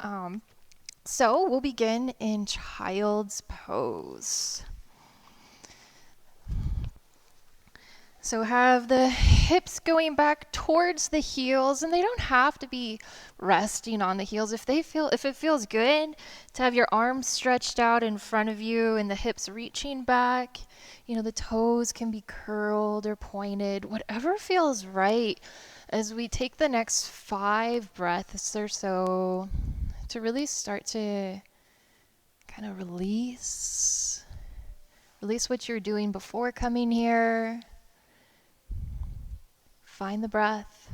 Um, so we'll begin in child's pose. So have the hips going back towards the heels, and they don't have to be resting on the heels. If it feels good to have your arms stretched out in front of you and the hips reaching back, the toes can be curled or pointed, whatever feels right as we take the next 5 breaths or so to really start to kind of release what you're doing before coming here. Find the breath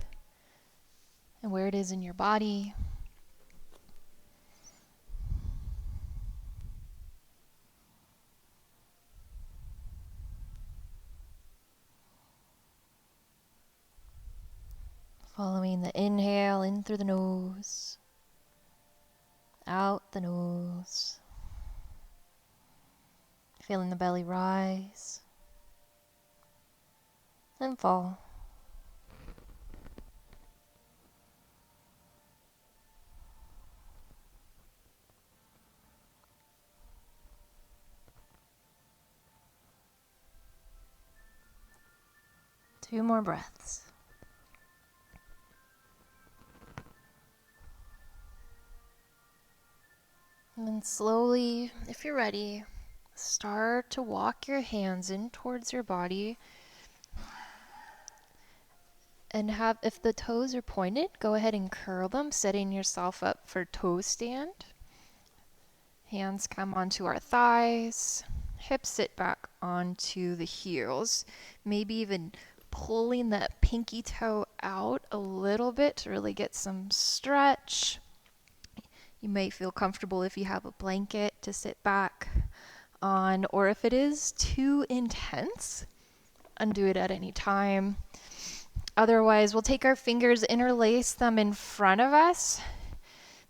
and where it is in your body. Following the inhale in through the nose, out the nose. Feeling the belly rise and fall. Two more breaths. And then slowly, if you're ready, start to walk your hands in towards your body. And if the toes are pointed, go ahead and curl them, setting yourself up for toe stand. Hands come onto our thighs. Hips sit back onto the heels. Maybe even pulling that pinky toe out a little bit to really get some stretch. You may feel comfortable if you have a blanket to sit back on, or if it is too intense, undo it at any time. Otherwise, we'll take our fingers, interlace them in front of us.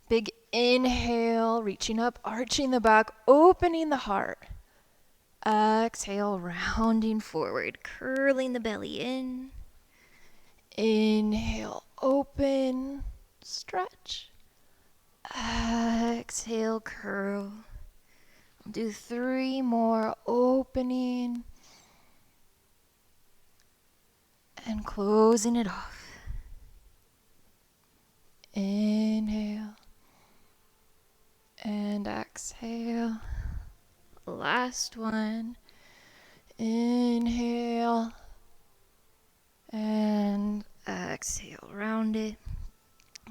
Big inhale, reaching up, arching the back, opening the heart. Exhale, rounding forward, curling the belly in. Inhale, open, stretch. Exhale, curl. I'll do 3 more, opening and closing it off. Inhale and exhale. Last one. Inhale and exhale. Round it.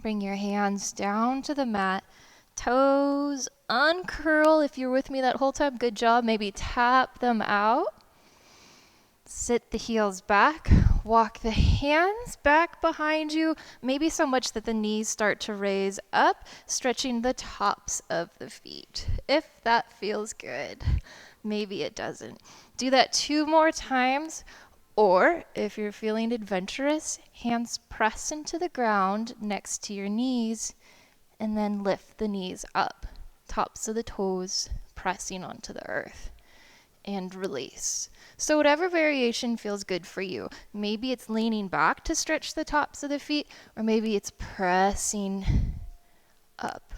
Bring your hands down to the mat. Toes uncurl. If you're with me that whole time, good job. Maybe tap them out. Sit the heels back. Walk the hands back behind you, maybe so much that the knees start to raise up, stretching the tops of the feet. If that feels good, maybe it doesn't. Do that 2 more times, or if you're feeling adventurous, hands press into the ground next to your knees, and then lift the knees up, tops of the toes pressing onto the earth. And release. So whatever variation feels good for you. Maybe it's leaning back to stretch the tops of the feet, or maybe it's pressing up.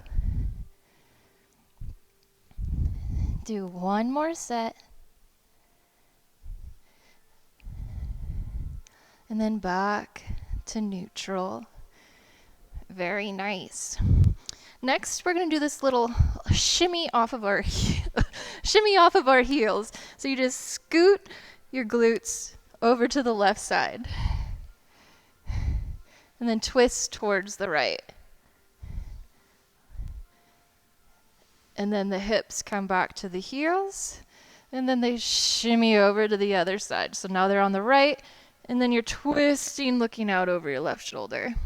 Do 1 more set. And then back to neutral. Very nice. Next, we're going to do this little shimmy off of our heels. So you just scoot your glutes over to the left side. And then twist towards the right. And then the hips come back to the heels. And then they shimmy over to the other side. So now they're on the right. And then you're twisting, looking out over your left shoulder.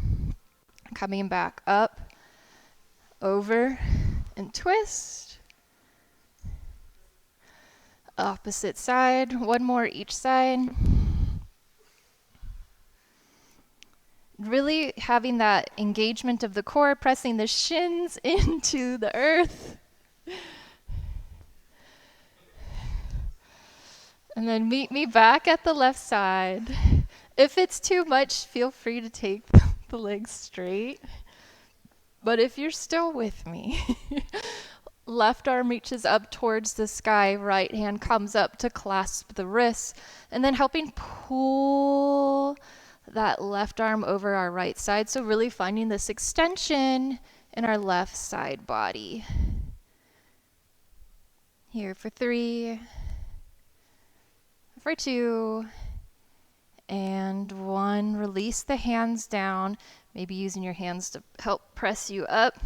Coming back up, over, and twist. Opposite side, 1 more each side. Really having that engagement of the core, pressing the shins into the earth. And then meet me back at the left side. If it's too much, feel free to take the legs straight. But if you're still with me, left arm reaches up towards the sky, right hand comes up to clasp the wrists, and then helping pull that left arm over our right side. So really finding this extension in our left side body. Here for 3, for 2, and 1. Release the hands down, maybe using your hands to help press you up,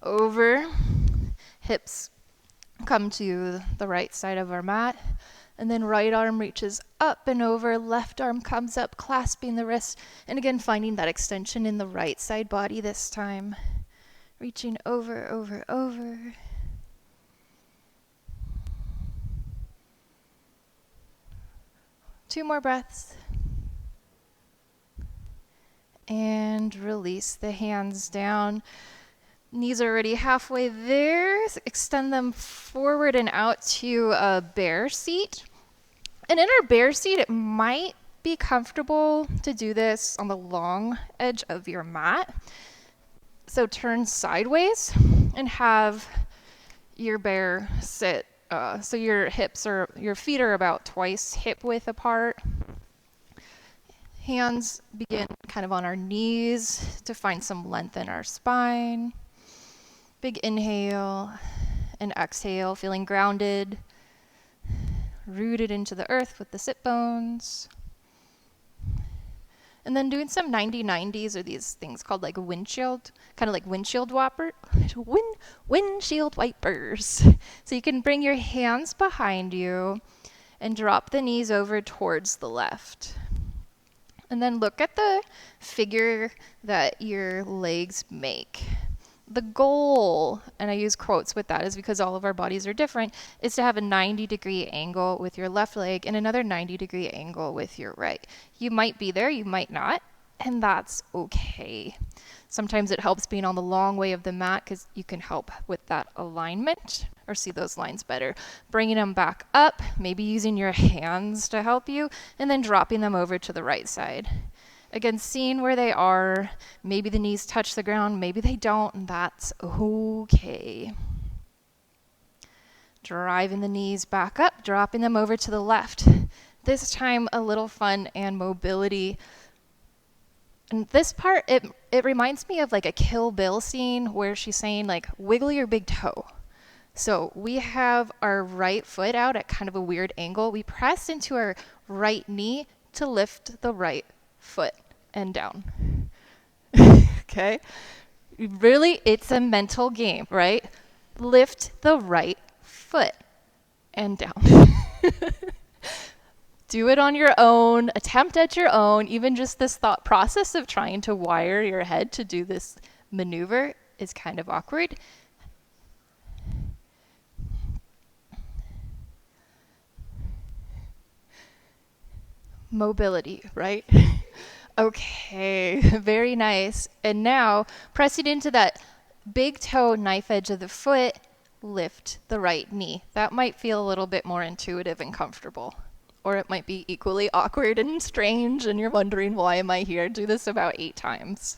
over. Hips come to the right side of our mat, and then right arm reaches up and over, left arm comes up, clasping the wrist, and again finding that extension in the right side body this time. Reaching over, over, over. Two more breaths. And release the hands down. Knees are already halfway there. Extend them forward and out to a bear seat. And in our bear seat, it might be comfortable to do this on the long edge of your mat. So turn sideways and have your bear sit. So your feet are about twice hip width apart. Hands begin kind of on our knees to find some length in our spine. Big inhale and exhale, feeling grounded, rooted into the earth with the sit bones. And then doing some 90-90s, or these things called like a windshield, kind of like windshield wipers. So you can bring your hands behind you and drop the knees over towards the left. And then look at the figure that your legs make. The goal, and I use quotes with that, is because all of our bodies are different, is to have a 90-degree angle with your left leg and another 90-degree angle with your right. You might be there, you might not, and that's okay. Sometimes it helps being on the long way of the mat because you can help with that alignment or see those lines better. Bringing them back up, maybe using your hands to help you, and then dropping them over to the right side. Again, seeing where they are, maybe the knees touch the ground, maybe they don't, and that's okay. Driving the knees back up, dropping them over to the left. This time, a little fun and mobility. And this part, it reminds me of like a Kill Bill scene where she's saying like, wiggle your big toe. So we have our right foot out at kind of a weird angle. We press into our right knee to lift the right foot and down. Okay? Really, it's a mental game, right? Lift the right foot and down. Do it on your own, attempt at your own. Even just this thought process of trying to wire your head to do this maneuver is kind of awkward. Mobility, right? Okay, very nice. And now, pressing into that big toe knife edge of the foot, lift the right knee. That might feel a little bit more intuitive and comfortable. Or it might be equally awkward and strange, and you're wondering, why am I here? Do this about 8 times.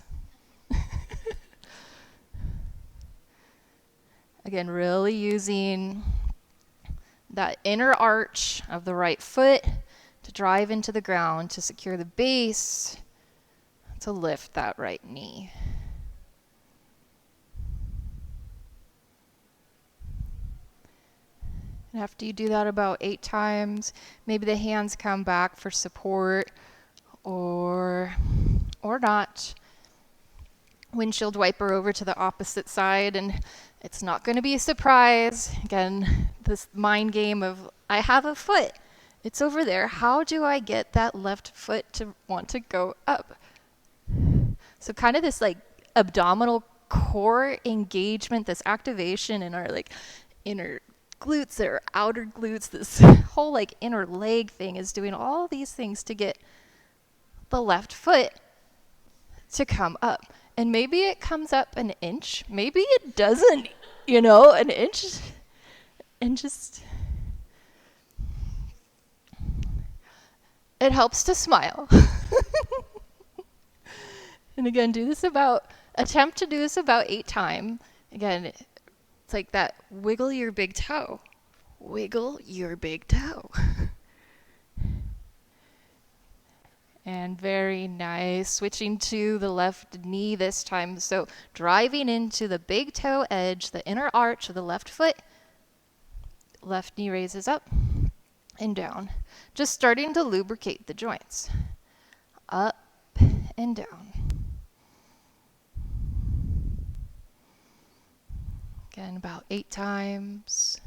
Again, really using that inner arch of the right foot to drive into the ground, to secure the base, to lift that right knee. And after you do that about 8 times, maybe the hands come back for support or not. Windshield wiper over to the opposite side, and it's not going to be a surprise. Again, this mind game of, I have a foot. It's over there. How do I get that left foot to want to go up? So kind of this like abdominal core engagement, this activation in our like inner glutes or outer glutes, this whole like inner leg thing is doing all these things to get the left foot to come up. And maybe it comes up an inch, maybe it doesn't, an inch, and just, it helps to smile. And again, do this about Attempt to do this about 8 times. Again, it's like that wiggle your big toe. Wiggle your big toe. And very nice. Switching to the left knee this time. So driving into the big toe edge, the inner arch of the left foot. Left knee raises up and down. Just starting to lubricate the joints. Up and down. Again, about 8 times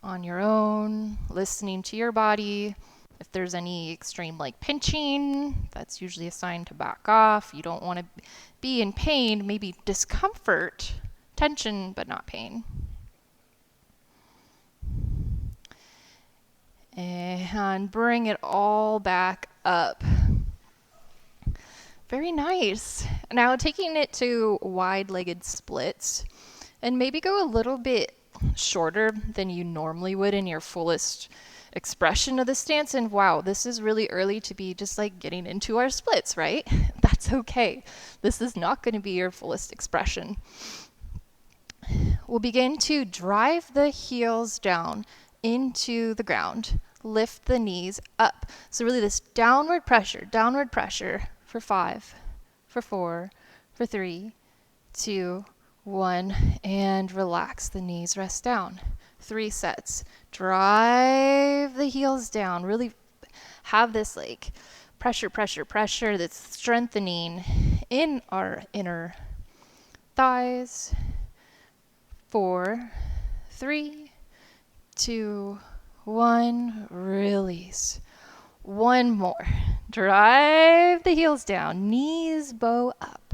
on your own, listening to your body. If there's any extreme like pinching, that's usually a sign to back off. You don't want to be in pain, maybe discomfort, tension, but not pain. And bring it all back up. Very nice. Now taking it to wide-legged splits, and maybe go a little bit shorter than you normally would in your fullest expression of the stance. And wow, this is really early to be just like getting into our splits, right? That's okay. This is not going to be your fullest expression. We'll begin to drive the heels down into the ground. Lift the knees up. So really this downward pressure for 5, for 4, for 3, 2, 1, and relax. The knees rest down. 3 sets. Drive the heels down. Really have this like pressure that's strengthening in our inner thighs. 4, 3, 2, 1. Release. One more. Drive the heels down. Knees bow up.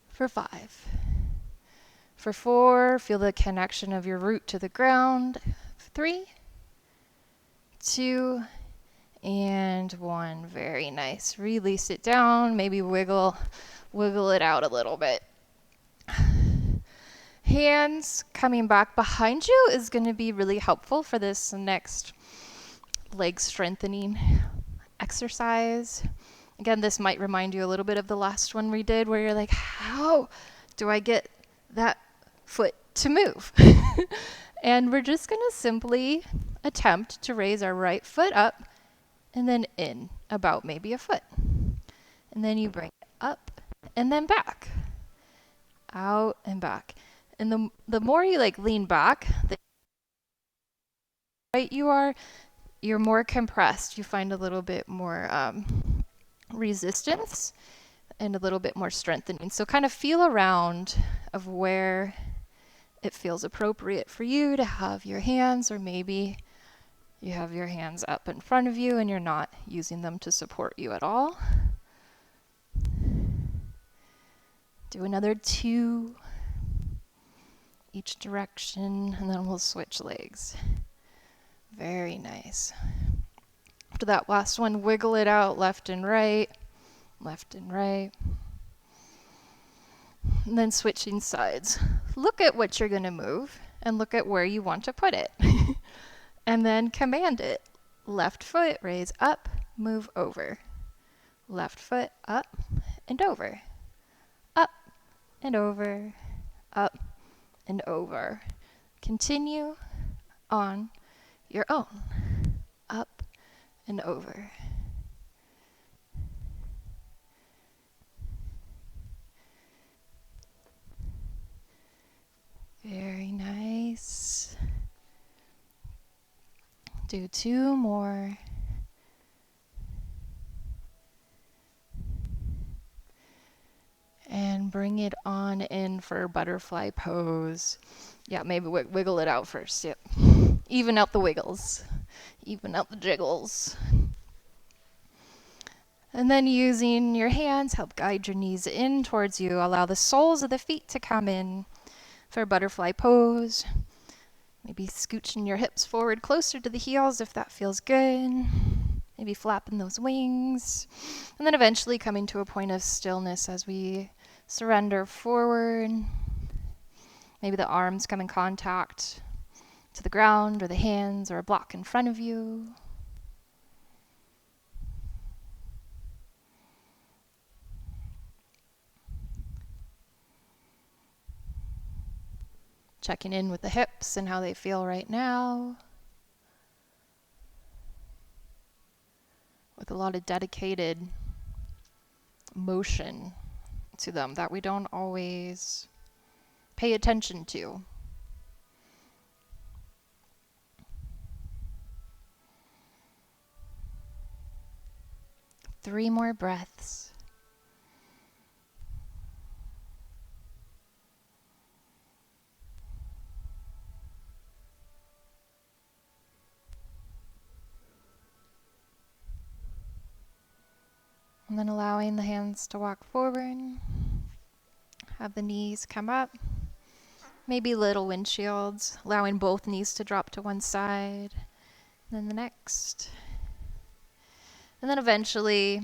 For 5. For 4, feel the connection of your root to the ground. 3, 2, and 1. Very nice. Release it down. Maybe wiggle it out a little bit. Hands coming back behind you is going to be really helpful for this next leg strengthening exercise. Again, this might remind you a little bit of the last one we did where you're like, how do I get that foot to move? And we're just going to simply attempt to raise our right foot up and then in about maybe a foot. And then you bring it up and then back. Out and back. And the more you like lean back, the right you are, you're more compressed. You find a little bit more resistance and a little bit more strengthening. So kind of feel around of where it feels appropriate for you to have your hands, or maybe you have your hands up in front of you and you're not using them to support you at all. Do another 2 each direction, and then we'll switch legs. Very nice. After that last one, wiggle it out left and right, left and right. And then switching sides. Look at what you're going to move and look at where you want to put it. And then command it. Left foot, raise up, move over. Left foot, up and over. Up and over. Up and over. Continue on your own. Up and over. Very nice. Do 2 more. And bring it on in for butterfly pose. Yeah, maybe wiggle it out first. Yep. Even out the wiggles. Even out the jiggles. And then using your hands, help guide your knees in towards you. Allow the soles of the feet to come in for butterfly pose. Maybe scooching your hips forward closer to the heels if that feels good. Maybe flapping those wings. And then eventually coming to a point of stillness as we surrender forward. Maybe the arms come in contact to the ground or the hands or a block in front of you. Checking in with the hips and how they feel right now. With a lot of dedicated motion to them that we don't always pay attention to. Three more breaths. And then allowing the hands to walk forward. Have the knees come up. Maybe little windshields, allowing both knees to drop to one side. And then the next. And then eventually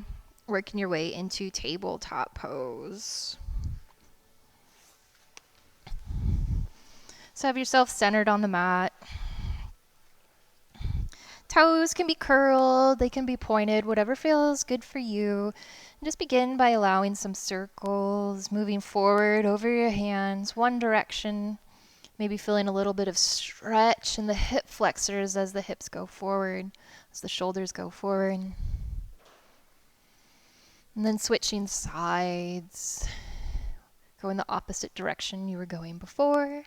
working your way into tabletop pose. So have yourself centered on the mat. Toes can be curled, they can be pointed, whatever feels good for you. And just begin by allowing some circles, moving forward over your hands, one direction. Maybe feeling a little bit of stretch in the hip flexors as the hips go forward, as the shoulders go forward. And then switching sides, go in the opposite direction you were going before.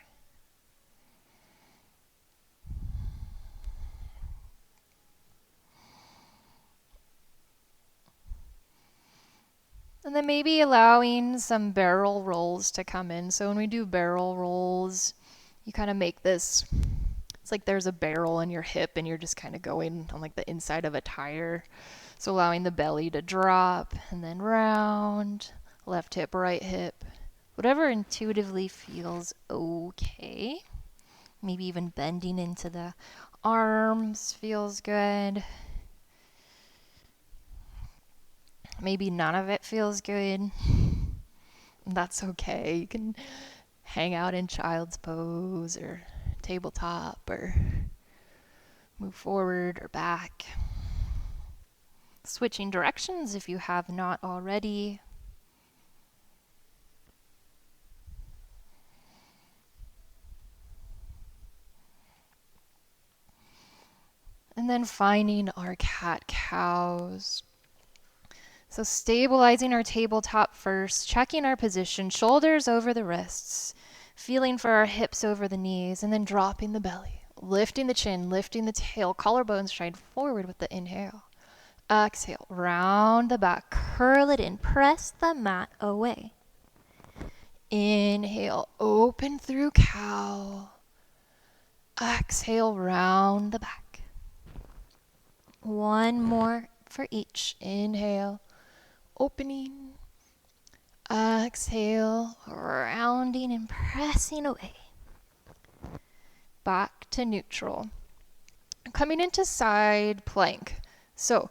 And then maybe allowing some barrel rolls to come in. So when we do barrel rolls, you kind of make this, it's like there's a barrel in your hip and you're just kind of going on like the inside of a tire. So allowing the belly to drop and then round, left hip, right hip, whatever intuitively feels okay. Maybe even bending into the arms feels good. Maybe none of it feels good. That's okay. You can hang out in child's pose or tabletop or move forward or back. Switching directions if you have not already. And then finding our cat-cows. So stabilizing our tabletop first, checking our position, shoulders over the wrists, feeling for our hips over the knees, and then dropping the belly, lifting the chin, lifting the tail, collarbones stride forward with the inhale. Exhale, round the back, curl it in, press the mat away. Inhale, open through cow. Exhale, round the back. One more for each. Inhale, opening. Exhale, rounding and pressing away. Back to neutral. Coming into side plank. So,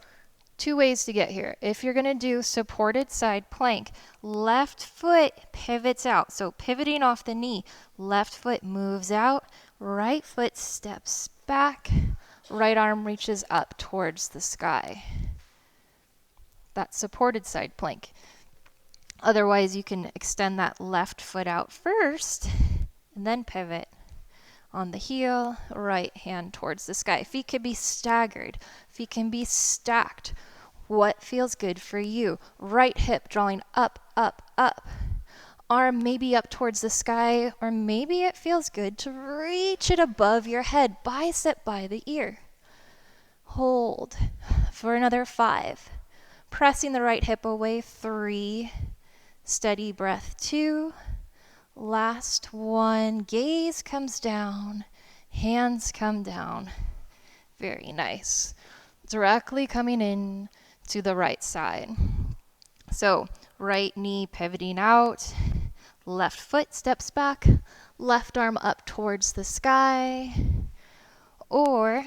two ways to get here. If you're going to do supported side plank, left foot pivots out. So pivoting off the knee, left foot moves out, right foot steps back, right arm reaches up towards the sky. That's supported side plank. Otherwise, you can extend that left foot out first and then pivot on the heel, right hand towards the sky. Feet can be staggered. Feet can be stacked. What feels good for you? Right hip drawing up, up, up. Arm maybe up towards the sky, or maybe it feels good to reach it above your head, bicep by the ear. Hold for another 5. Pressing the right hip away, 3. Steady breath, 2. Last 1. Gaze comes down, hands come down. Very nice. Directly coming in to the right side. So right knee pivoting out, left foot steps back, left arm up towards the sky, or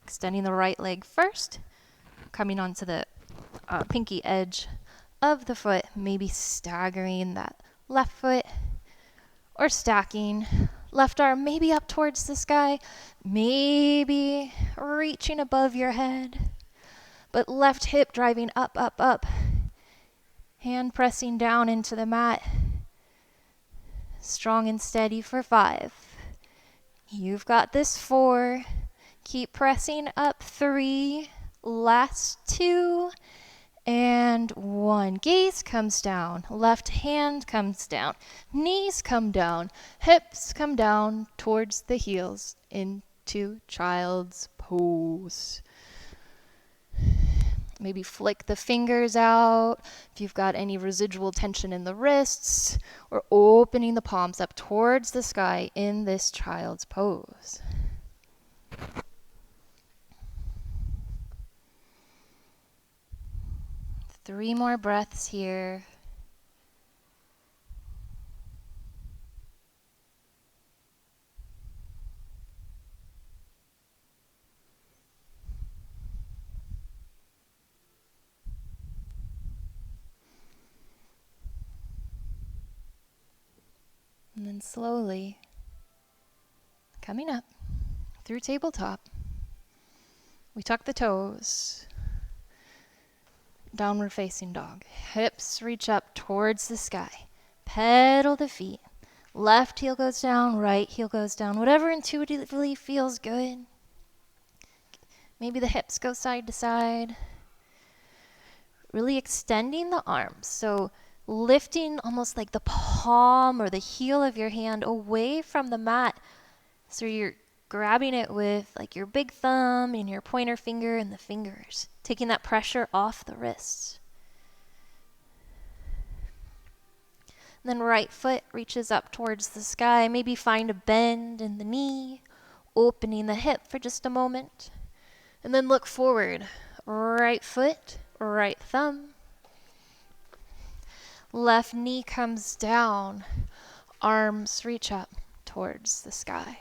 extending the right leg first, coming onto the pinky edge of the foot, maybe staggering that left foot, or stacking left arm maybe up towards the sky, maybe reaching above your head, but left hip driving up, up, up, hand pressing down into the mat, Strong and steady for 5. You've got this 4. Keep pressing up. 3. Last 2. And 1. Gaze comes down. Left hand comes down. Knees come down. Hips come down towards the heels into child's pose. Maybe flick the fingers out if you've got any residual tension in the wrists, or opening the palms up towards the sky in this child's pose. Three more breaths here. And then slowly coming up through tabletop. We tuck the toes. Downward facing dog. Hips reach up towards the sky. Pedal the feet. Left heel goes down, right heel goes down. Whatever intuitively feels good. Maybe the hips go side to side. Really extending the arms. So lifting almost like the palm or the heel of your hand away from the mat. So you're grabbing it with like your big thumb and your pointer finger and the fingers, taking that pressure off the wrists. And then right foot reaches up towards the sky. Maybe find a bend in the knee, opening the hip for just a moment. And then look forward. Right foot, right thumb. Left knee comes down. Arms reach up towards the sky.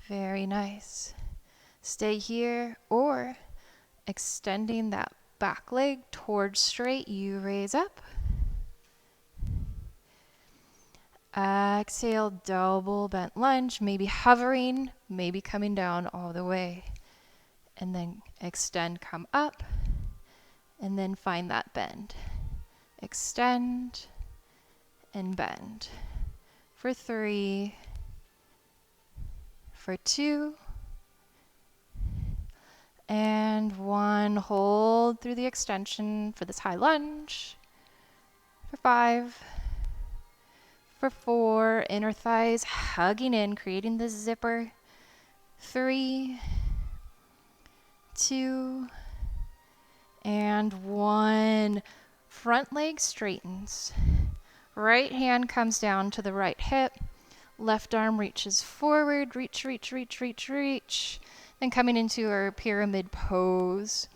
Very nice. Stay here, or extending that back leg towards straight, you raise up. Exhale, double bent lunge, maybe hovering, maybe coming down all the way. And then extend, come up, and then find that bend. Extend and bend. For 3, for 2, and 1. Hold through the extension for this high lunge. For 5, for 4, inner thighs hugging in, creating this zipper. 3, 2, and 1. Front leg straightens. Right hand comes down to the right hip. Left arm reaches forward. Reach, reach, reach, reach, reach. Then coming into our pyramid pose.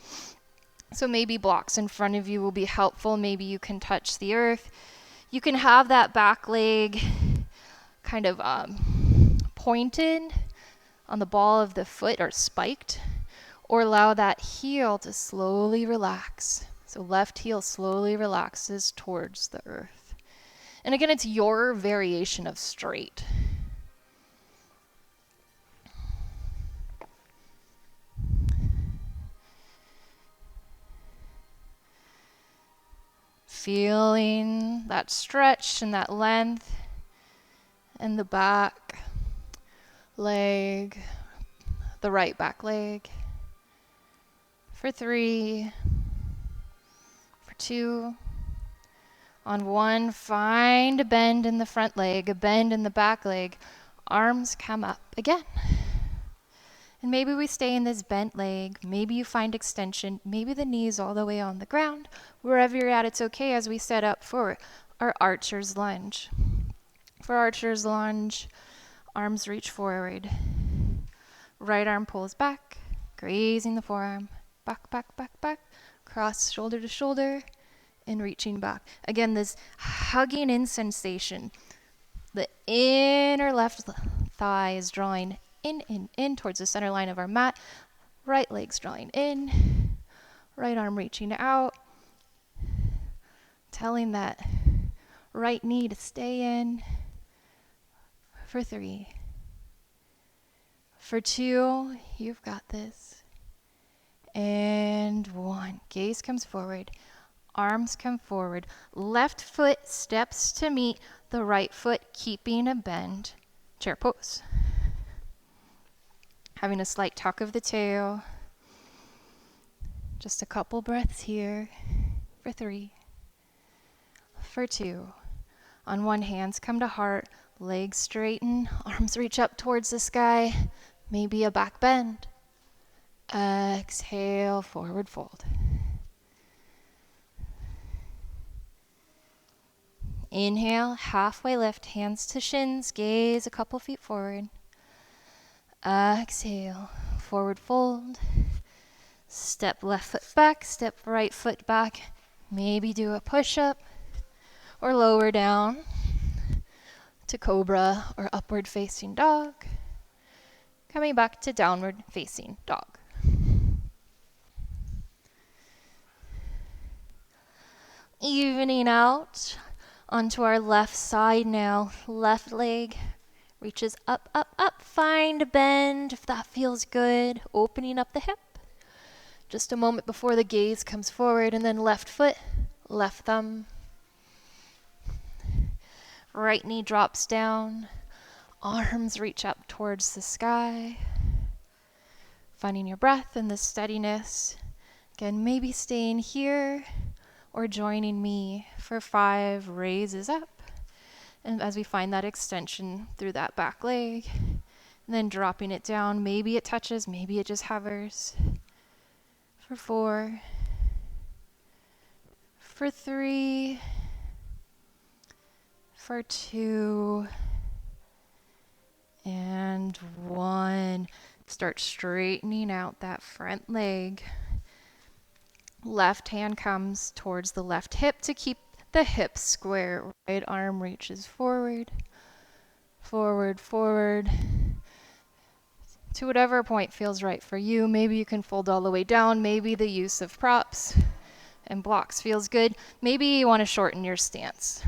So maybe blocks in front of you will be helpful. Maybe you can touch the earth. You can have that back leg kind of pointed on the ball of the foot or spiked, or allow that heel to slowly relax. So left heel slowly relaxes towards the earth. And again, it's your variation of straight. Feeling that stretch and that length in the back leg, the right back leg. For 3, for 2, on 1, find a bend in the front leg, a bend in the back leg. Arms come up again. And maybe we stay in this bent leg. Maybe you find extension. Maybe the knees all the way on the ground. Wherever you're at, it's okay as we set up for our archer's lunge. For archer's lunge, arms reach forward. Right arm pulls back, grazing the forearm. Back, back, back, back. Cross shoulder to shoulder and reaching back. Again, this hugging in sensation. The inner left thigh is drawing in towards the center line of our mat. Right leg's drawing in. Right arm reaching out. Telling that right knee to stay in. For 3. For 2, you've got this. And 1. Gaze comes forward. Arms come forward. Left foot steps to meet the right foot, keeping a bend. Chair pose. Having a slight tuck of the tail. Just a couple breaths here. For 3. For 2. On one, hands come to heart. Legs straighten. Arms reach up towards the sky. Maybe a back bend. Exhale, forward fold. Inhale, halfway lift, hands to shins, gaze a couple feet forward. Exhale, forward fold. Step left foot back, step right foot back. Maybe do a push-up or lower down to cobra or upward facing dog. Coming back to downward facing dog. Evening out onto our left side now. Left leg reaches up, up, up. Find a bend if that feels good. Opening up the hip. Just a moment before the gaze comes forward, and then left foot, left thumb. Right knee drops down. Arms reach up towards the sky. Finding your breath and the steadiness. Again, maybe staying here or joining me for 5 raises up. And as we find that extension through that back leg, and then dropping it down, maybe it touches, maybe it just hovers. For 4, for 3, for 2, and 1. Start straightening out that front leg. Left hand comes towards the left hip to keep the hips square. Right arm reaches forward, forward, forward. To whatever point feels right for you. Maybe you can fold all the way down. Maybe the use of props and blocks feels good. Maybe you want to shorten your stance.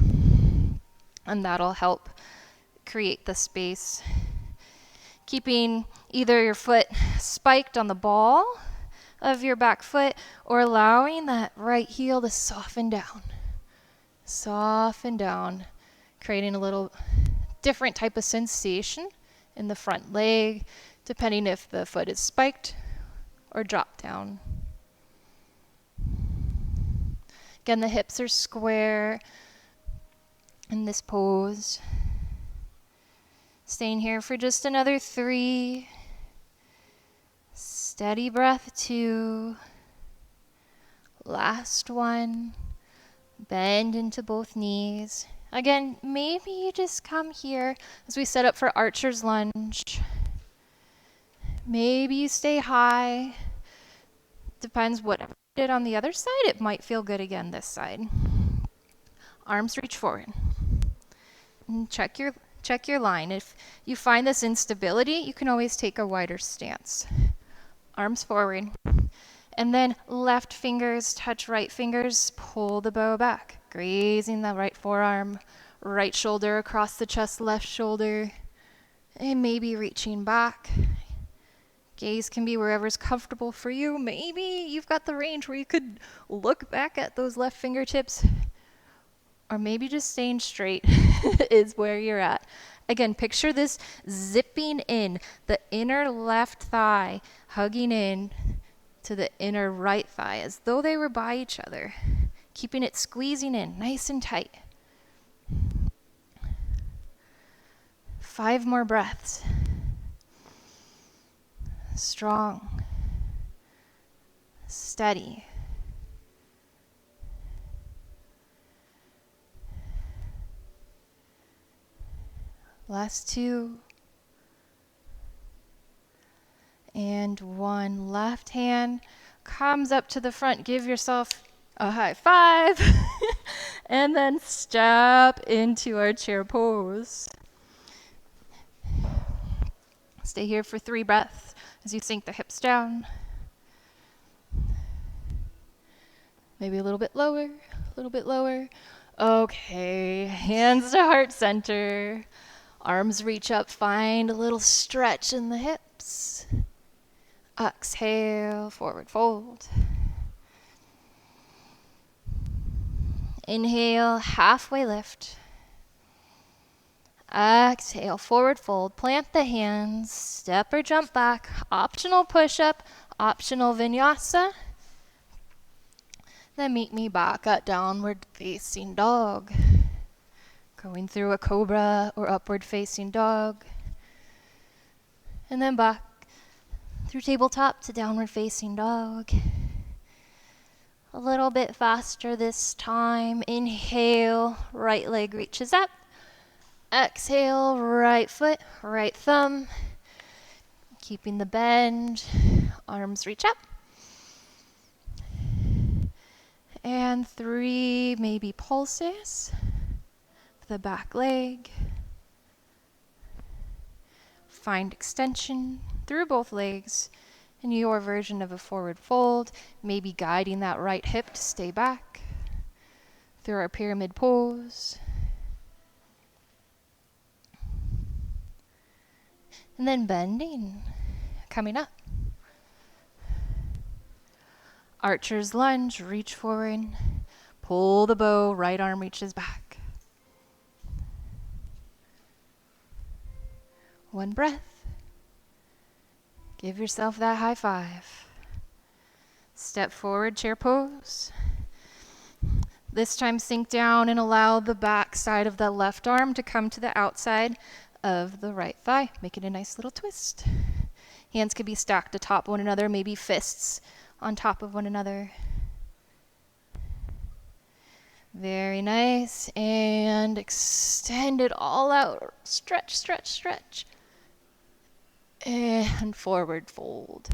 And that'll help create the space. Keeping either your foot spiked on the ball of your back foot or allowing that right heel to soften down. Soften down, creating a little different type of sensation in the front leg, depending if the foot is spiked or dropped down. Again, the hips are square in this pose. Staying here for just another 3. Steady breath, 2. Last 1. Bend into both knees. Again, maybe you just come here as we set up for archer's lunge. Maybe you stay high. Depends what you did on the other side. It might feel good again this side. Arms reach forward. And check your line. If you find this instability, you can always take a wider stance. Arms forward. And then left fingers touch right fingers, pull the bow back, grazing the right forearm, right shoulder across the chest, left shoulder, and maybe reaching back. Gaze can be wherever's comfortable for you. Maybe you've got the range where you could look back at those left fingertips, or maybe just staying straight is where you're at. Again, picture this zipping in, the inner left thigh hugging in to the inner right thigh as though they were by each other, keeping it squeezing in nice and tight. 5 more breaths. Strong, steady. Last 2. And 1. Left hand comes up to the front. Give yourself a high five. And then step into our chair pose. Stay here for 3 breaths as you sink the hips down. Maybe a little bit lower, a little bit lower. Okay, hands to heart center. Arms reach up, find a little stretch in the hips. Exhale, forward fold. Inhale, halfway lift. Exhale, forward fold. Plant the hands, step or jump back. Optional push-up, optional vinyasa. Then meet me back at downward facing dog. Going through a cobra or upward facing dog. And then back through tabletop to downward facing dog. A little bit faster this time. Inhale, right leg reaches up. Exhale, right foot, right thumb. Keeping the bend. Arms reach up. And 3 maybe pulses. The back leg. Find extension through both legs in your version of a forward fold, maybe guiding that right hip to stay back through our pyramid pose. And then bending, coming up. Archer's lunge, reach forward, pull the bow, right arm reaches back. One breath. Give yourself that high five. Step forward, chair pose. This time sink down and allow the back side of the left arm to come to the outside of the right thigh. Make it a nice little twist. Hands could be stacked atop one another, maybe fists on top of one another. Very nice. And extend it all out. Stretch, stretch, stretch. And forward fold.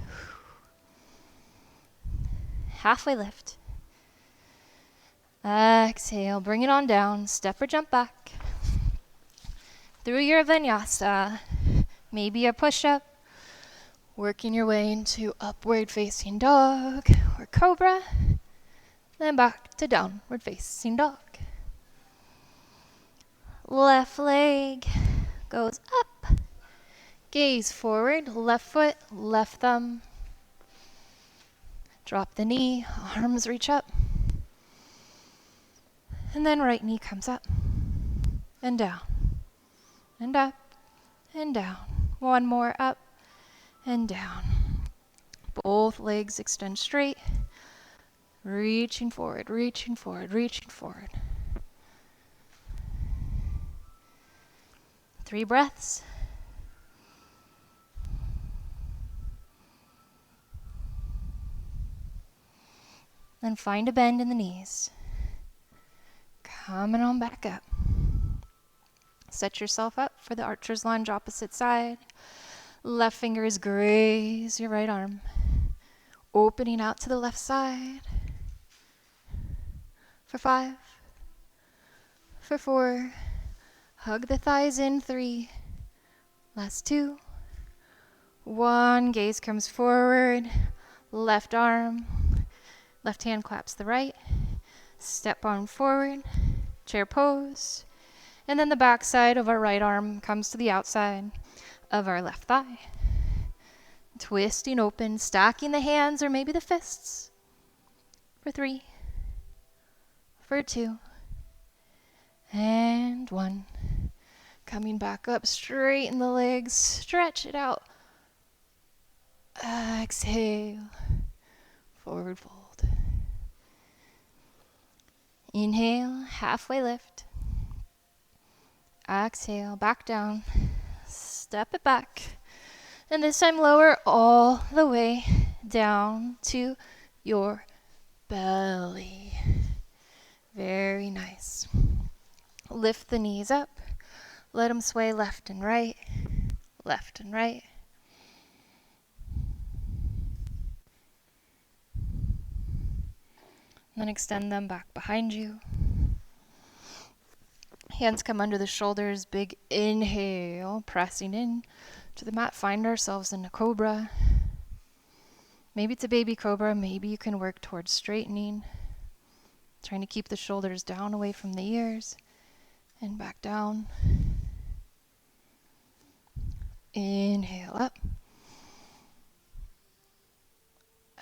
Halfway lift. Exhale, bring it on down. Step or jump back. Through your vinyasa. Maybe a push-up. Working your way into upward facing dog or cobra. Then back to downward facing dog. Left leg goes up. Gaze forward, left foot, left thumb. Drop the knee, arms reach up. And then right knee comes up. And down. And up. And down. One more up. And down. Both legs extend straight. Reaching forward, reaching forward, reaching forward. 3 breaths. Then find a bend in the knees. Coming on back up. Set yourself up for the archer's lunge, opposite side. Left fingers graze your right arm. Opening out to the left side. For 5. For 4. Hug the thighs in. 3. Last 2. 1. Gaze comes forward. Left arm. Left hand claps the right. Step on forward. Chair pose. And then the back side of our right arm comes to the outside of our left thigh. Twisting open, stacking the hands or maybe the fists. For 3. For 2. And 1. Coming back up, straighten the legs, stretch it out. Exhale. Forward fold. Inhale, halfway lift. Exhale, back down. Step it back. And this time lower all the way down to your belly. Very nice. Lift the knees up. Let them sway left and right. Left and right. Then extend them back behind you. Hands come under the shoulders. Big inhale, pressing in to the mat. Find ourselves in a cobra. Maybe it's a baby cobra. Maybe you can work towards straightening. Trying to keep the shoulders down away from the ears. And back down. Inhale up.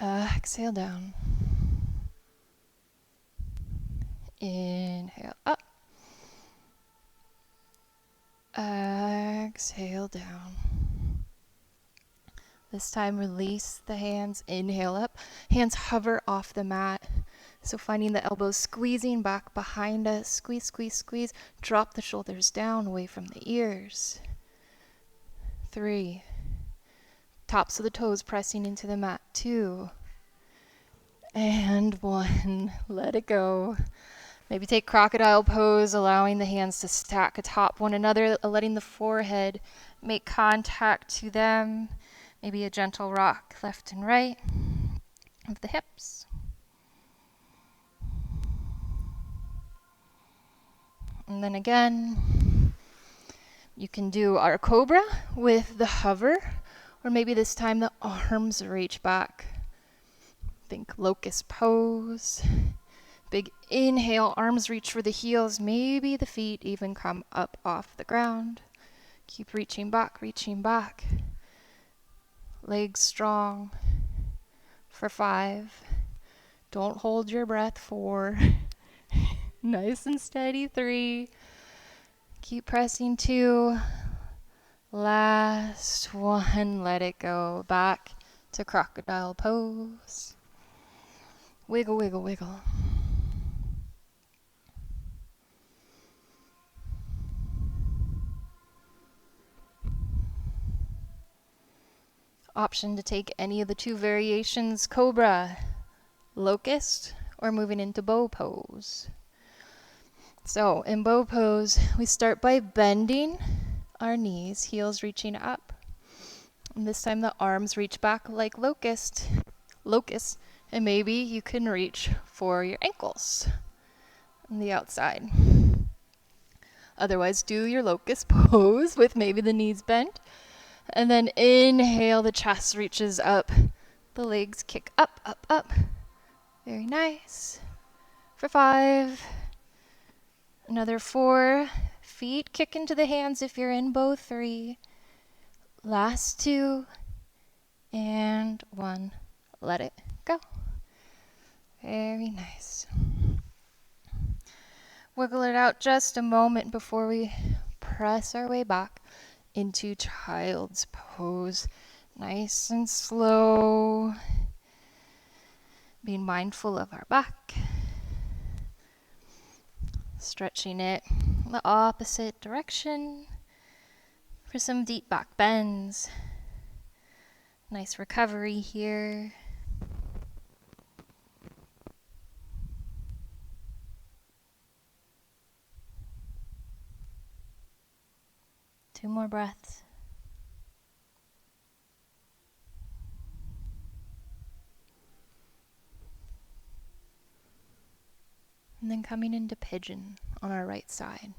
Exhale down. Inhale up. Exhale down. This time release the hands, inhale up. Hands hover off the mat. So finding the elbows squeezing back behind us. Squeeze, squeeze, squeeze. Drop the shoulders down away from the ears. 3. Tops of the toes pressing into the mat. 2. And 1. Let it go. Maybe take crocodile pose, allowing the hands to stack atop one another, letting the forehead make contact to them. Maybe a gentle rock left and right of the hips. And then again, you can do our cobra with the hover, or maybe this time the arms reach back. Think locust pose. Big inhale, arms reach for the heels. Maybe the feet even come up off the ground. Keep reaching back, reaching back. Legs strong for 5. Don't hold your breath. 4. Nice and steady. 3. Keep pressing. 2. Last 1. Let it go. Back to crocodile pose. Wiggle, wiggle, wiggle. Option to take any of the 2 variations, cobra, locust, or moving into bow pose. So in bow pose, we start by bending our knees, heels reaching up. And this time the arms reach back like locust, and maybe you can reach for your ankles on the outside. Otherwise, do your locust pose with maybe the knees bent. And then inhale, the chest reaches up. The legs kick up, up, up. Very nice. For 5. Another 4. Feet kick into the hands if you're in bow. 3. Last 2. And 1. Let it go. Very nice. Wiggle it out just a moment before we press our way back into child's pose. Nice and slow. Being mindful of our back. Stretching it the opposite direction for some deep back bends. Nice recovery here. Two more breaths. And then coming into pigeon on our right side.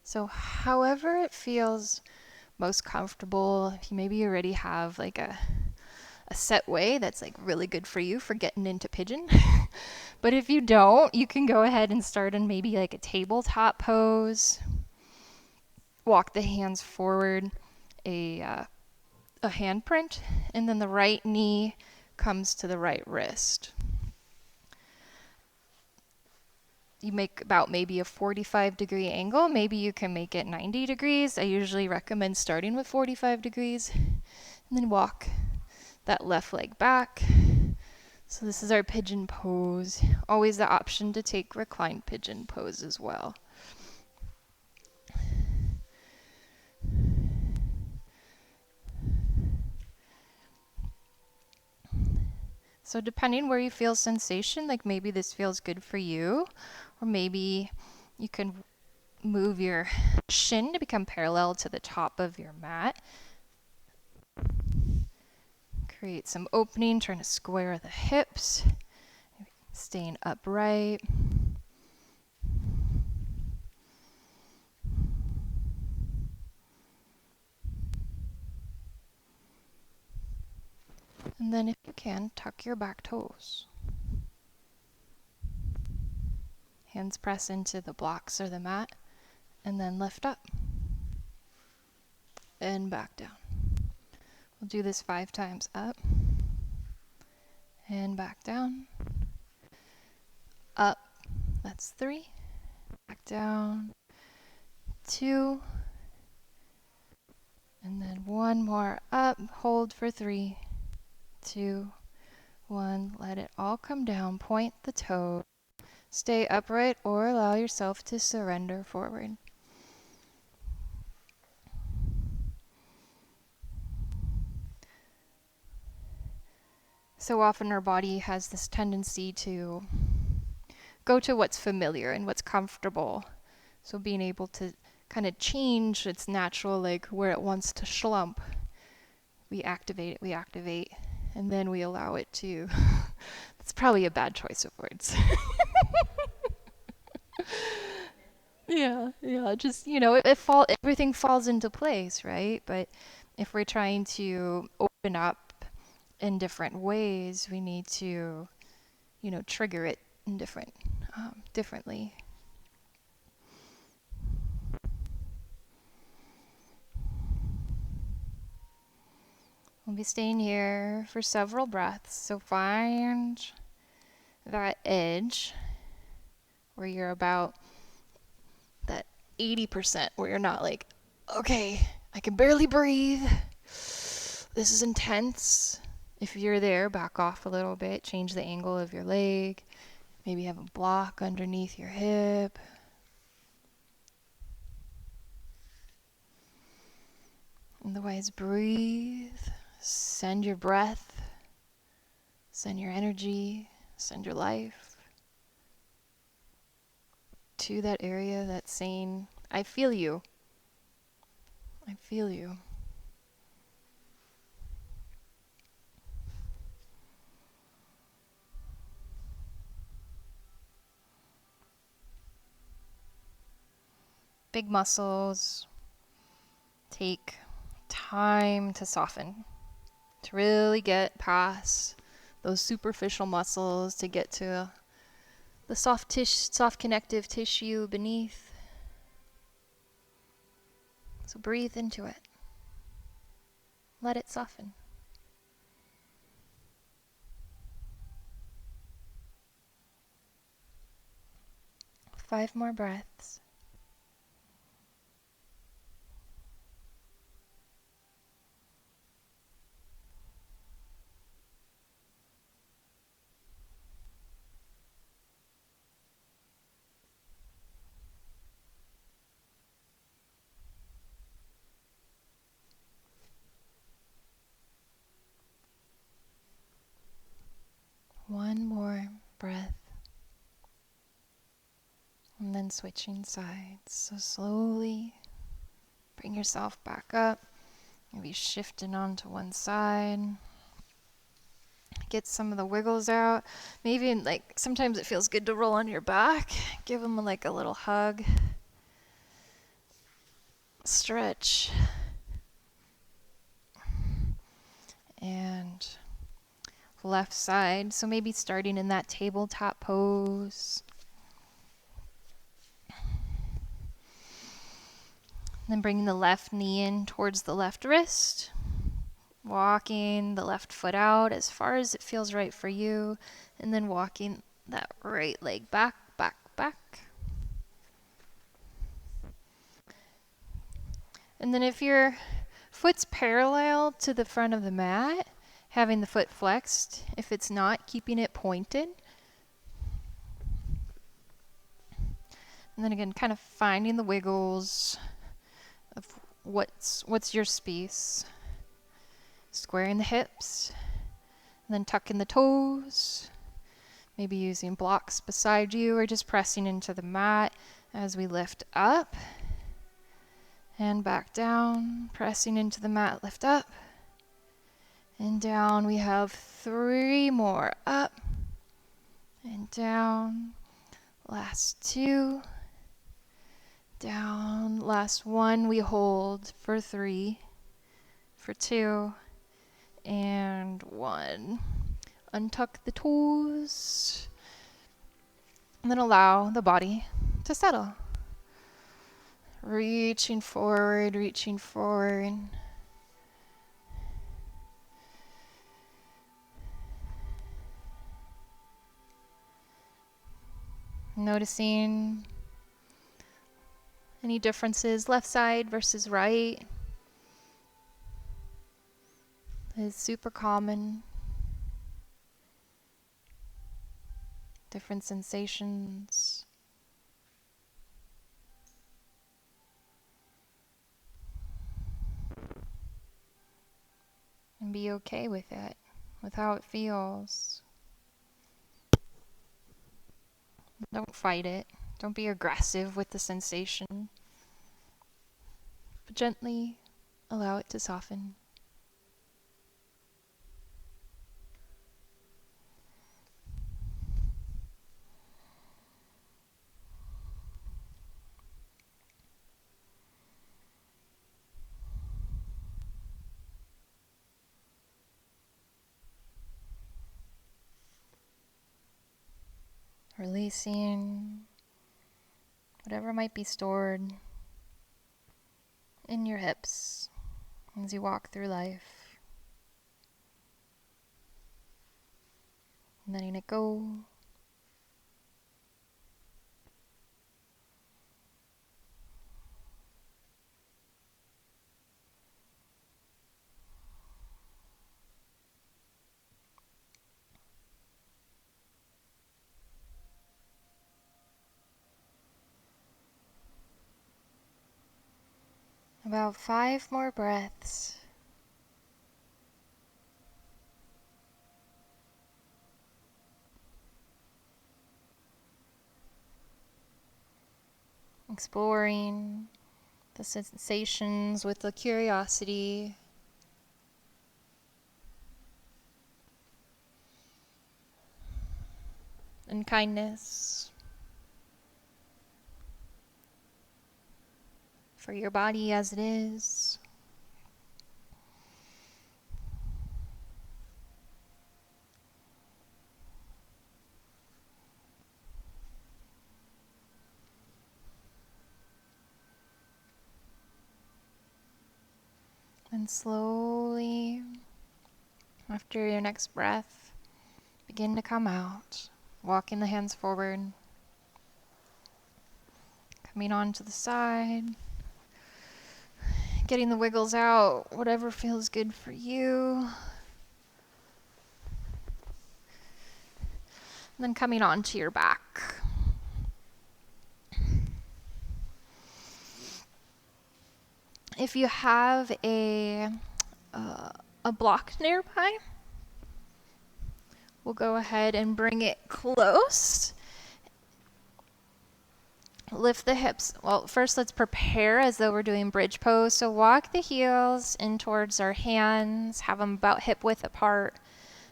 So however it feels most comfortable, if you maybe already have like a set way that's like really good for you for getting into pigeon. But if you don't, you can go ahead and start in maybe like a tabletop pose. Walk the hands forward, a handprint, and then the right knee comes to the right wrist. You make about maybe a 45-degree angle. Maybe you can make it 90 degrees. I usually recommend starting with 45 degrees. And then walk that left leg back. So this is our pigeon pose. Always the option to take reclined pigeon pose as well. So depending where you feel sensation, like maybe this feels good for you, or maybe you can move your shin to become parallel to the top of your mat. Create some opening, trying to square the hips, staying upright. And then if you can, tuck your back toes. Hands press into the blocks or the mat, and then lift up. And back down. We'll do this 5 times. Up. And back down. Up. That's 3. Back down. 2. And then 1 more up. Hold for 3, 2, 1. Let it all come down. Point the toe. Stay upright or allow yourself to surrender forward. So often our body has this tendency to go to what's familiar and what's comfortable. So being able to kind of change its natural, like where it wants to slump, we activate it, and then we allow it to. It's probably a bad choice of words. Yeah, just, everything falls into place, right? But if we're trying to open up in different ways, we need to, trigger it in differently. We'll be staying here for several breaths, so find that edge where you're about that 80% where you're not like, okay, I can barely breathe. This is intense. If you're there, back off a little bit, change the angle of your leg. Maybe have a block underneath your hip. Otherwise, breathe. Send your breath. Send your energy. Send your life to that area that's saying, I feel you. I feel you. Big muscles take time to soften, to really get past those superficial muscles, to get to the soft connective tissue beneath. So breathe into it. Let it soften. 5 more breaths. One more breath. And then switching sides. So slowly bring yourself back up. Maybe shifting onto one side. Get some of the wiggles out. Maybe sometimes it feels good to roll on your back. Give them a little hug. Stretch. And left side. So maybe starting in that tabletop pose. Then bringing the left knee in towards the left wrist. Walking the left foot out as far as it feels right for you. And then walking that right leg back, back, back. And then if your foot's parallel to the front of the mat, having the foot flexed. If it's not, keeping it pointed. And then again, kind of finding the wiggles of what's your space. Squaring the hips, and then tucking the toes. Maybe using blocks beside you or just pressing into the mat as we lift up. And back down, pressing into the mat, lift up. And down, we have 3 more. Up and down. Last 2. Down. Last 1, we hold for 3, for 2, and 1. Untuck the toes. And then allow the body to settle. Reaching forward, reaching forward. Noticing any differences, left side versus right, is super common. Different sensations. And be okay with it, with how it feels. Don't fight it. Don't be aggressive with the sensation. But gently allow it to soften. Releasing whatever might be stored in your hips as you walk through life. Letting it go. About 5 more breaths. Exploring the sensations with the curiosity and kindness for your body as it is. And slowly, after your next breath, begin to come out. Walking the hands forward. Coming onto the side. Getting the wiggles out, whatever feels good for you. And then coming onto your back. If you have a block nearby, we'll go ahead and bring it close. Lift the hips. Well, first let's prepare as though we're doing bridge pose. So walk the heels in towards our hands, have them about hip width apart,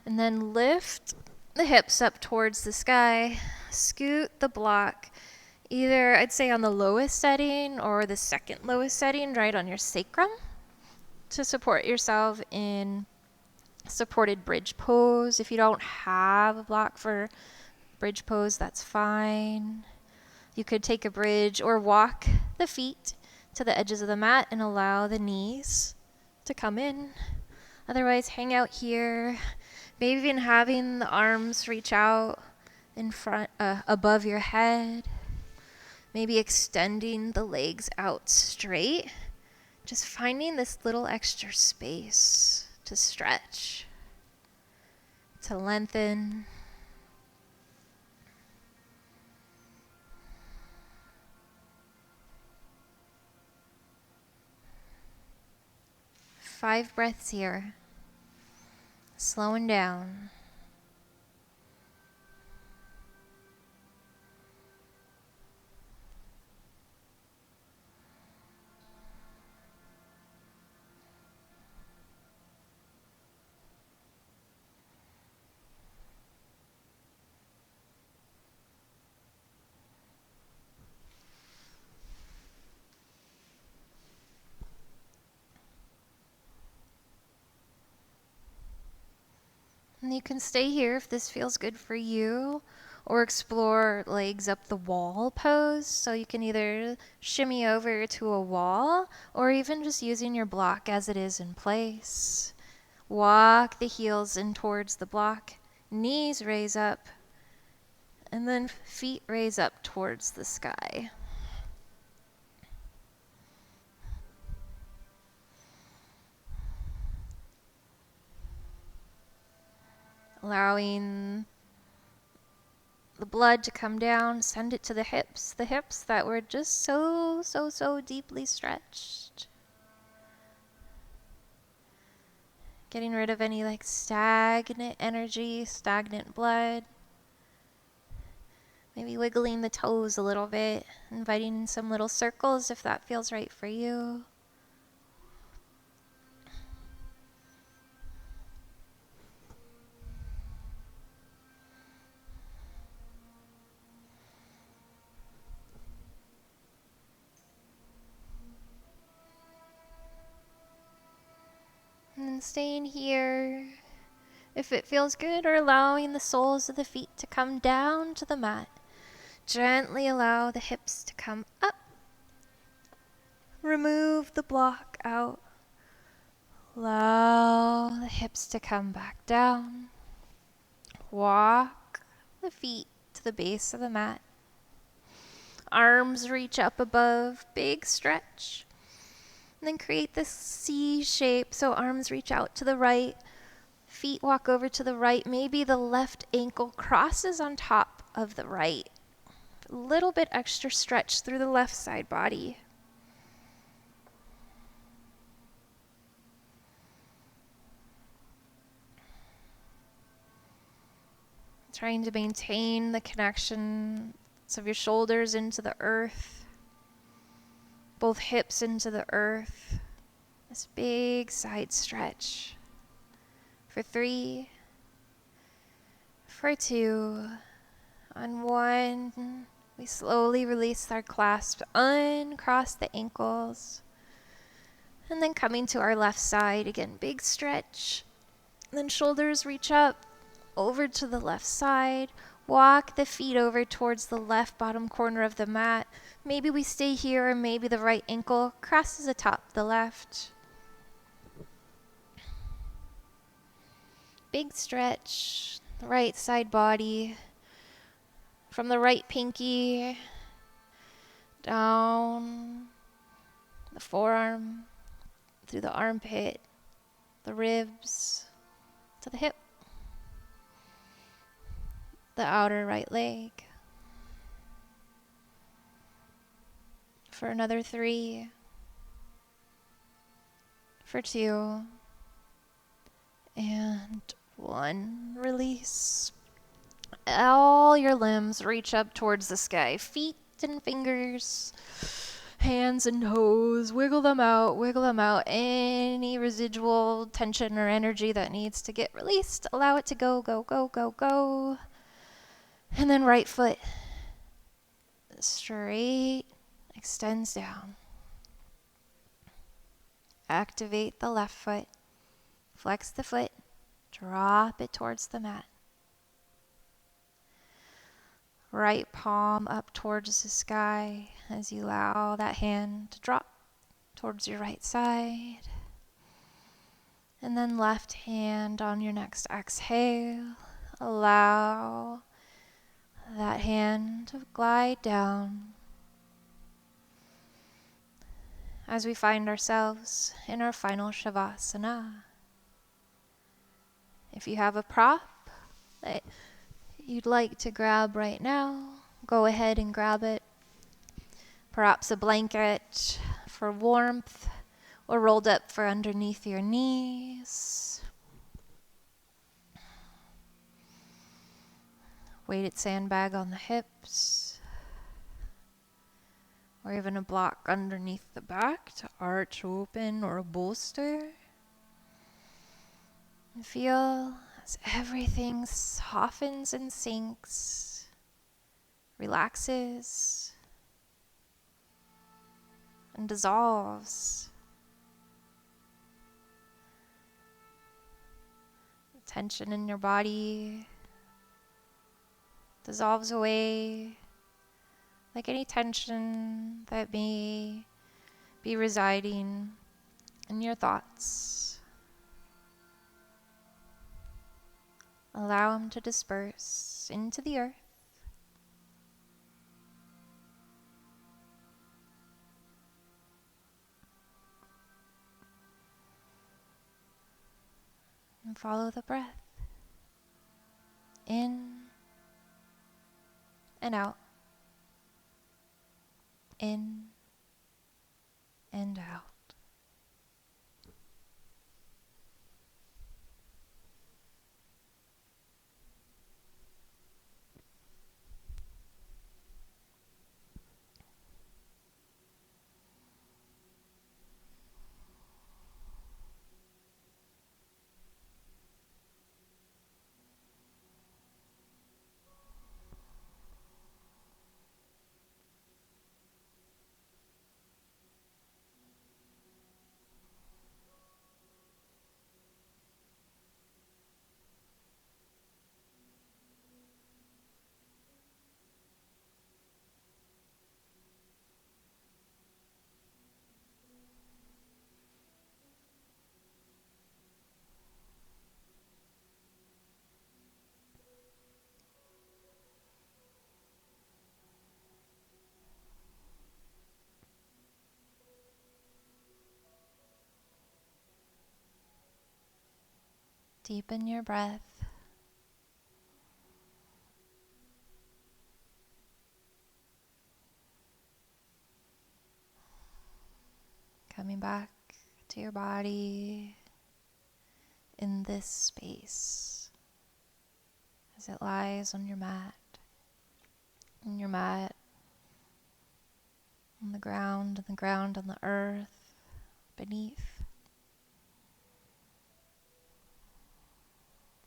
and then lift the hips up towards the sky. Scoot the block either, I'd say, on the lowest setting or the second lowest setting, right on your sacrum, to support yourself in supported bridge pose. If you don't have a block for bridge pose, that's fine. You could take a bridge or walk the feet to the edges of the mat and allow the knees to come in. Otherwise, hang out here. Maybe even having the arms reach out in front, above your head. Maybe extending the legs out straight. Just finding this little extra space to stretch, to lengthen. Five breaths here. Slowing down. And you can stay here if this feels good for you, or explore legs up the wall pose. So you can either shimmy over to a wall, or even just using your block as it is in place. Walk the heels in towards the block, knees raise up, And then feet raise up towards the sky. Allowing the blood to come down, send it to the hips that were just so deeply stretched. Getting rid of any like stagnant energy, stagnant blood. Maybe wiggling the toes a little bit, inviting in some little circles if that feels right for you. And then staying here, if it feels good, or allowing the soles of the feet to come down to the mat. Gently allow the hips to come up. Remove the block out. Allow the hips to come back down. Walk the feet to the base of the mat. Arms reach up above, big stretch. And then create this C shape, so arms reach out to the right. Feet walk over to the right. Maybe the left ankle crosses on top of the right. A little bit extra stretch through the left side body. Trying to maintain the connection of your shoulders into the earth, both hips into the earth. This big side stretch. For 3, for 2, on 1, we slowly release our clasp, uncross the ankles, and then coming to our left side, again, big stretch, and then shoulders reach up, over to the left side, walk the feet over towards the left bottom corner of the mat. Maybe we stay here, or maybe the right ankle crosses atop the left. Big stretch, right side body, from the right pinky down the forearm, through the armpit, the ribs, to the hip, the outer right leg. For another 3, for 2, and 1. Release. All your limbs reach up towards the sky. Feet and fingers, hands and toes, wiggle them out, wiggle them out. Any residual tension or energy that needs to get released, allow it to go, go, go, go, go. And then right foot straight extends down. Activate the left foot. Flex the foot. Drop it towards the mat. Right palm up towards the sky as you allow that hand to drop towards your right side. And then left hand on your next exhale. Allow that hand to glide down as we find ourselves in our final Shavasana. If you have a prop that you'd like to grab right now, go ahead and grab it. Perhaps a blanket for warmth, or rolled up for underneath your knees. Weighted sandbag on the hips, or even a block underneath the back to arch open, or a bolster. And feel as everything softens and sinks, relaxes, and dissolves. The tension in your body dissolves away, like any tension that may be residing in your thoughts. Allow them to disperse into the earth, And follow the breath. In and out. In and out. Deepen your breath. Coming back to your body in this space as it lies on your mat. On your mat, on the ground, on the earth, beneath.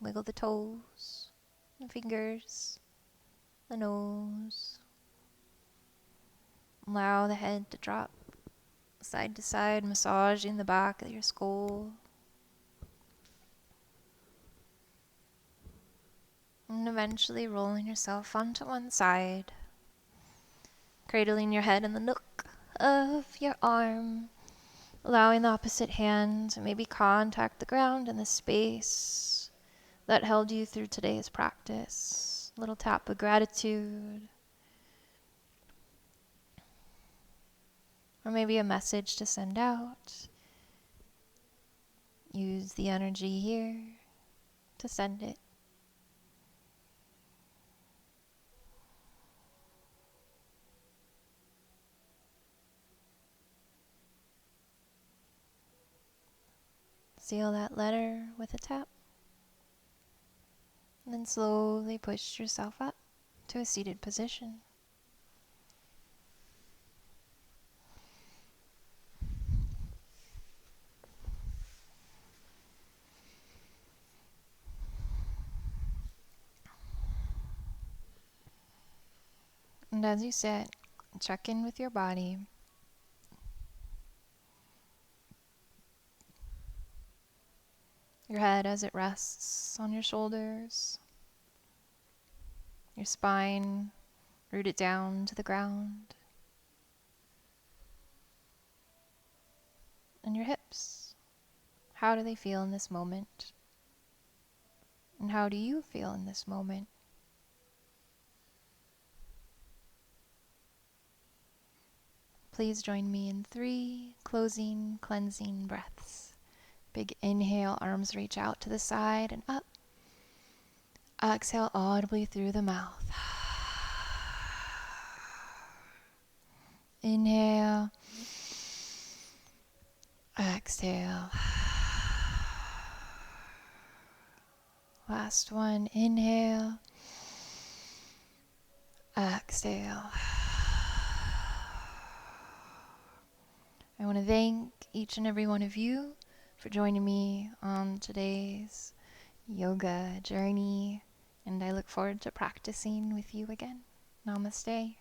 Wiggle the toes, the fingers, the nose. Allow the head to drop side to side, massaging the back of your skull. And eventually rolling yourself onto one side, cradling your head in the nook of your arm, allowing the opposite hand to maybe contact the ground in the space that held you through today's practice. A little tap of gratitude. Or maybe a message to send out. Use the energy here to send it. Seal that letter with a tap. And then slowly push yourself up to a seated position. And as you sit, check in with your body. Your head as it rests on your shoulders. Your spine rooted down to the ground. And your hips. How do they feel in this moment? And how do you feel in this moment? Please join me in 3 closing, cleansing breaths. Big inhale, arms reach out to the side and up. Exhale audibly through the mouth. Inhale. Exhale. Last one. Inhale. Exhale. I want to thank each and every one of you for joining me on today's yoga journey, and I look forward to practicing with you again. Namaste.